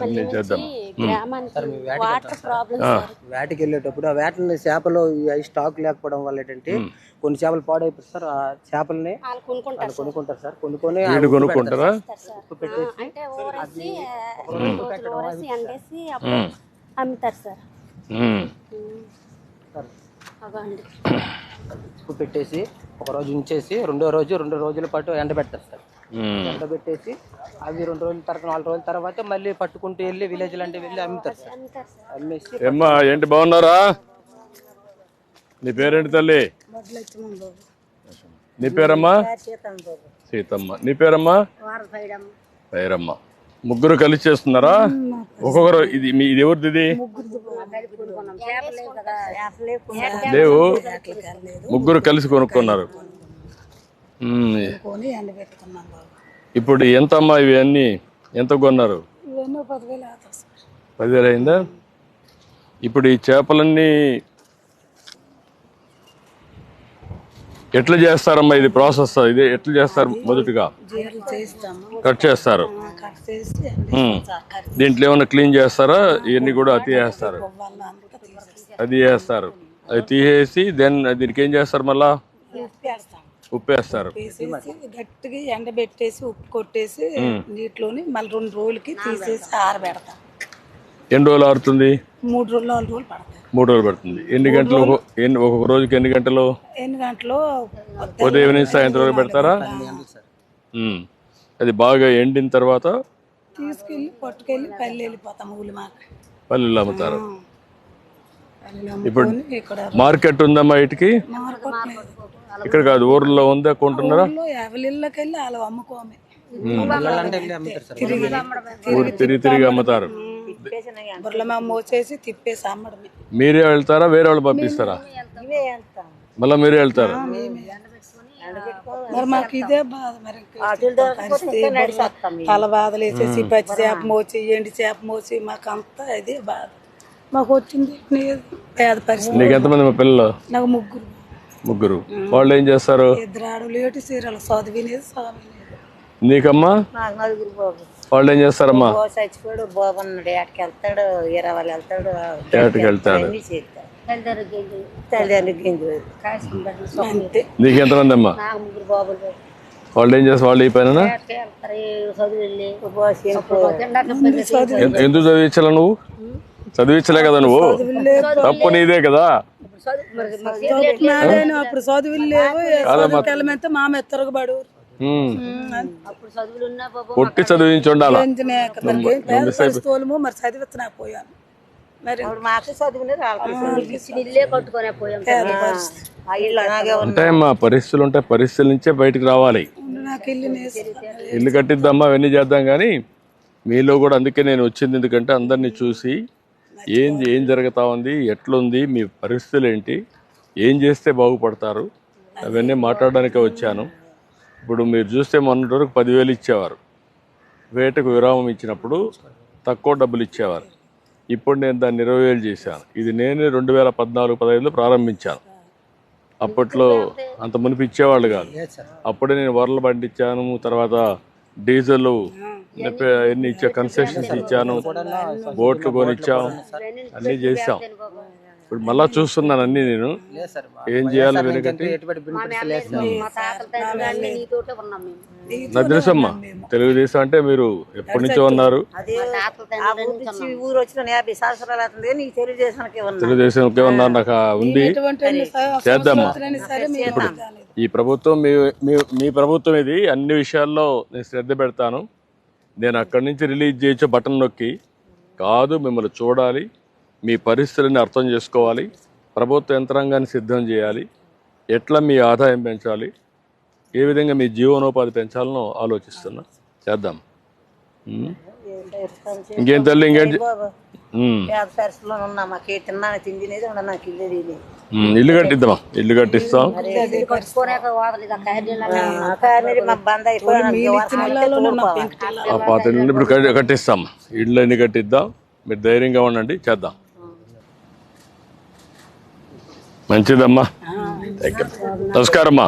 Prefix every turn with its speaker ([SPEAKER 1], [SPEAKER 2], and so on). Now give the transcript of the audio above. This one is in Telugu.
[SPEAKER 1] అన్ని చేద్దాం.
[SPEAKER 2] వేటకి వెళ్ళేటప్పుడు ఆ వేటని చేపలు స్టాక్ లేకపోవడం వల్ల ఏంటంటే కొన్ని చేపలు పాడైపోతాయి సార్. ఆ చేపల్ని కొనుక్కుంటారు సార్. కొనుక్కొని
[SPEAKER 1] కొనుక్కుంటారా?
[SPEAKER 3] అమ్ముతారు సార్.
[SPEAKER 2] ఉప్పు పెట్టేసి ఒక రోజు ఉంచేసి రెండు రోజుల పాటు ఎండబెడతారు సార్. ఎండబెట్టేసి అవి 2 రోజుల తర్వాత 4 రోజుల తర్వాత మళ్ళీ పట్టుకుంటూ వెళ్ళి విలేజ్ లాంటి వెళ్ళి అమ్ముతారు సార్. అమ్మేసి
[SPEAKER 1] ఏమ్మా ఏంటి బాగున్నారా? నీ పేరేంటి తల్లి? నీ పేరమ్మా? సీతమ్మ. నీ పేరమ్మా? పేరమ్మ. ముగ్గురు కలిసి చేస్తున్నారా? ఒక్కొక్కరు ఇది ఎవరిది? ఇది లేవు, ముగ్గురు కలిసి కొనుక్కున్నారు. ఇప్పుడు ఎంత అమ్మా ఇవి అన్ని ఎంత కొన్నారు? 10,000 అయిందా? ఇప్పుడు ఈ చేపలన్నీ ఎట్లా చేస్తారమ్మా? ఇది ప్రాసెస్ ఇది ఎట్లా చేస్తారు? మొదటిగా కట్ చేస్తారు. దీంట్లో ఏమన్నా క్లీన్ చేస్తారా? ఇవన్నీ కూడా తీసేస్తారు. అది చేస్తారు. అది తీసేసి దీనికి ఏం చేస్తారు? మళ్ళా ఉప్పేస్తారు.
[SPEAKER 4] గట్టిగా ఎండబెట్టేసి ఉప్పు కొట్టేసి నీటిలోని మళ్ళీ 2 రోజులకి తీసేసి ఆరబెడతాం.
[SPEAKER 1] ఎన్ని రోజులు ఆరుతుంది?
[SPEAKER 4] 3 రోజులు 4 రోజులు పడతాయి.
[SPEAKER 1] 3 రోజులు పడుతుంది. ఎన్ని గంటలు? ఒక్కొక్క రోజుకి ఎన్ని గంటలు? ఉదయం నుంచి సాయంత్రం వరకు పెడతారా? అది బాగా ఎండిన తర్వాత
[SPEAKER 4] తీసుకెళ్ళి పట్టుకెళ్ళి పల్లె వెళ్ళిపోతాం.
[SPEAKER 1] పల్లెలు అమ్ముతారు. ఇప్పుడు మార్కెట్ ఉందమ్మా వీటికి? ఇక్కడ కాదు, ఊర్లో ఉందా? కొంటున్నారా?
[SPEAKER 4] ఎవరిళ్ళకెళ్ళి అలా అమ్ముకోమే.
[SPEAKER 1] తిరిగి అమ్ముతారు.
[SPEAKER 4] మోసేసి తిప్పేసి అమ్మడమే.
[SPEAKER 1] మీరే వెళ్తారా? వేరే వాళ్ళు పంపిస్తారా? మళ్ళీ మీరే వెళ్తారు.
[SPEAKER 4] మరి మాకు ఇదే బాధ. మరి తల బాధలు వేసేసి పచ్చి చేప మోచి ఎండి చేప మోచి మాకు అంతా ఇదే బాధ. మాకు వచ్చింది పేద పరిస్థితి.
[SPEAKER 1] నీకు ఎంతమంది మా పిల్లలు?
[SPEAKER 4] నాకు ముగ్గురు.
[SPEAKER 1] వాళ్ళు ఏం చేస్తారు?
[SPEAKER 4] 2 ఆడలు 7 సీరియల్ చదివినేది చదివినేది.
[SPEAKER 1] నీకమ్మా? వాళ్ళు ఏం చేస్తారమ్మా?
[SPEAKER 5] చచ్చిపోయాడు బాబు అన్నాడు. ఏటకి వెళ్తాడు, ఈరవాళ్ళు వెళ్తాడు,
[SPEAKER 1] నీకు ఎంతమంది అమ్మా? వాళ్ళు ఏం చేస్తారు? వాళ్ళు ఈ పైన ఎందుకు చదివించాల? నువ్వు చదివించలే కదా? నువ్వు తప్పు నీదే కదా.
[SPEAKER 4] అప్పుడు చదువులు లేవు. మామ తిరగబడు
[SPEAKER 1] కొట్టి చదివించి ఉండాలి.
[SPEAKER 4] మరి చదివించలేకపోయాను.
[SPEAKER 1] ఉంటాయమ్మా పరిస్థితులు, ఉంటాయి. పరిస్థితుల నుంచే బయటకు రావాలి. ఇల్లు కట్టిద్దామా అవన్నీ చేద్దాం కానీ మీలో కూడా అందుకే నేను వచ్చింది. ఎందుకంటే అందరినీ చూసి ఏం జరుగుతా ఉంది, ఎట్లుంది, మీ పరిస్థితులు ఏంటి, ఏం చేస్తే బాగుపడతారు అవన్నీ మాట్లాడడానికే వచ్చాను. ఇప్పుడు మీరు చూస్తే మొన్నటి వరకు 10,000 ఇచ్చేవారు. వేటకు విరామం ఇచ్చినప్పుడు తక్కువ డబ్బులు ఇచ్చేవారు. ఇప్పుడు నేను దాన్ని 20,000 చేశాను. ఇది నేను 2014-15లో ప్రారంభించాను. అప్పట్లో అంత మునిపి ఇచ్చేవాళ్ళు కాదు. అప్పుడే నేను వరలు పండించాను. తర్వాత డీజిల్ ఎన్ని ఇచ్చా, కన్సెషన్స్ ఇచ్చాను, బోట్లు కొనిచ్చాము, అన్నీ చేసాం. ఇప్పుడు మళ్ళా చూస్తున్నాను అన్ని. నేను ఏం చేయాలి వెనుకటి నాకు తెలుసమ్మా. తెలుగుదేశం అంటే మీరు ఎప్పటి నుంచో ఉన్నారు. తెలుగుదేశంకే ఉన్నారు. నాకు ఉంది. చేద్దామా. ఇప్పుడు ఈ ప్రభుత్వం మీ ప్రభుత్వం ఇది. అన్ని విషయాల్లో నేను శ్రద్ధ పెడతాను. నేను అక్కడి నుంచి రిలీజ్ చేయొచ్చు బటన్ నొక్కి కాదు. మిమ్మల్ని చూడాలి, మీ పరిస్థితులని అర్థం చేసుకోవాలి, ప్రభుత్వ యంత్రాంగాన్ని సిద్ధం చేయాలి, ఎట్లా మీ ఆదాయం పెంచాలి, ఏ విధంగా మీ జీవనోపాధి పెంచాలనో ఆలోచిస్తున్నా. చేద్దాం. ఇంకేం తల్లి? ఇంకేంటి? ఇల్లు కట్టిద్దామా? ఇల్లు కట్టిస్తాం. పాత ఇల్లు ఇప్పుడు కట్టిస్తాం. ఇళ్ళు అన్ని కట్టిద్దాం. మీరు ధైర్యంగా ఉండండి. చేద్దాం. మంచిదమ్మా. నమస్కారమ్మా.